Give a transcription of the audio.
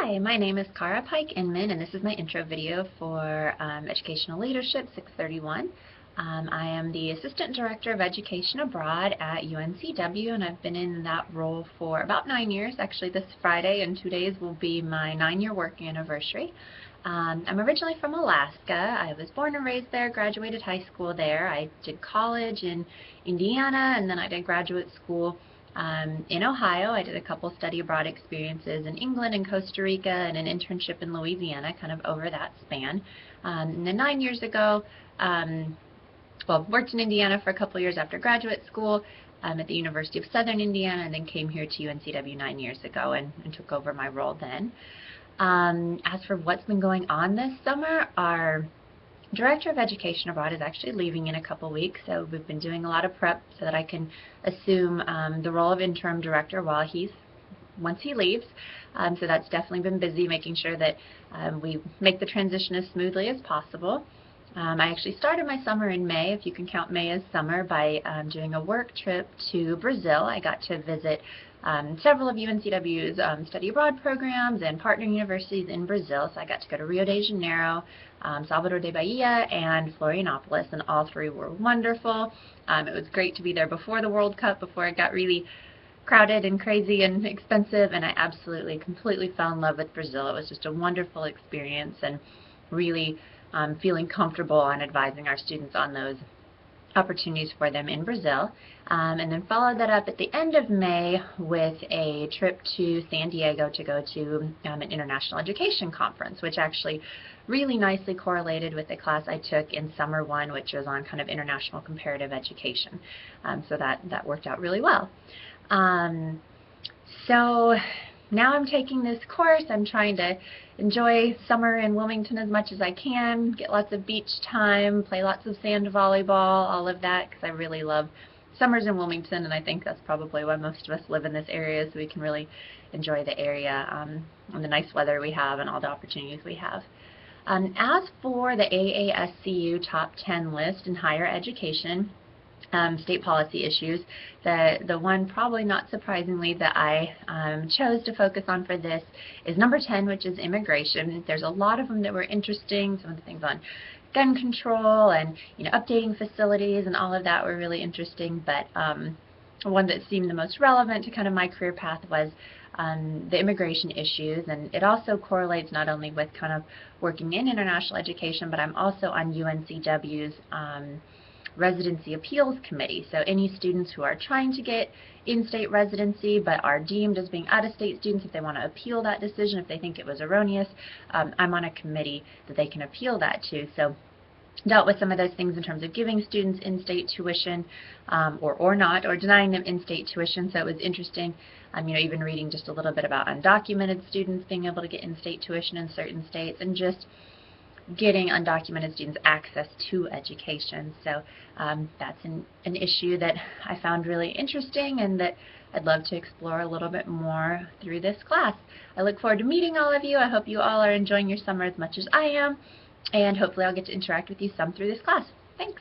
Hi, my name is Cara Pike Inman, and this is my intro video for Educational Leadership 631. I am the Assistant Director of Education Abroad at UNCW, and I've been in that role for about 9 years. Actually, this Friday in 2 days will be my 9-year work anniversary. I'm originally from Alaska. I was born and raised there, graduated high school there. I did college in Indiana, and then I did graduate school in Ohio. I did a couple study abroad experiences in England and Costa Rica and an internship in Louisiana kind of over that span. And then 9 years ago, worked in Indiana for a couple years after graduate school at the University of Southern Indiana, and then came here to UNCW 9 years ago and took over my role then. As for what's been going on this summer, our Director of Education Abroad is actually leaving in a couple weeks, so we've been doing a lot of prep so that I can assume the role of interim director once he leaves. So that's definitely been busy, making sure that we make the transition as smoothly as possible. I actually started my summer in May, if you can count May as summer, by doing a work trip to Brazil. I got to visit several of UNCW's study abroad programs and partner universities in Brazil. So I got to go to Rio de Janeiro, Salvador de Bahia, and Florianopolis, and all three were wonderful. It was great to be there before the World Cup, before it got really crowded and crazy and expensive, and I absolutely, completely fell in love with Brazil. It was just a wonderful experience, and really feeling comfortable on advising our students on those opportunities for them in Brazil. And then followed that up at the end of May with a trip to San Diego to go to an international education conference, which actually really nicely correlated with the class I took in summer one, which was on kind of international comparative education. So that worked out really well. So now I'm taking this course. I'm trying to enjoy summer in Wilmington as much as I can, get lots of beach time, play lots of sand volleyball, all of that, because I really love summers in Wilmington, and I think that's probably why most of us live in this area, so we can really enjoy the area and the nice weather we have and all the opportunities we have. As for the AASCU Top 10 list in higher education, state policy issues, the one, probably not surprisingly, that I chose to focus on for this is number 10, which is immigration. There's a lot of them that were interesting. Some of the things on gun control and updating facilities and all of that were really interesting, but one that seemed the most relevant to kind of my career path was the immigration issues, and it also correlates not only with kind of working in international education, but I'm also on UNCW's Residency Appeals Committee. So any students who are trying to get in-state residency but are deemed as being out-of-state students, if they want to appeal that decision, if they think it was erroneous, I'm on a committee that they can appeal that to. So dealt with some of those things in terms of giving students in-state tuition or not, or denying them in-state tuition. So it was interesting, even reading just a little bit about undocumented students being able to get in-state tuition in certain states, and just getting undocumented students access to education. So that's an issue that I found really interesting and that I'd love to explore a little bit more through this class. I look forward to meeting all of you. I hope you all are enjoying your summer as much as I am, and hopefully I'll get to interact with you some through this class. Thanks.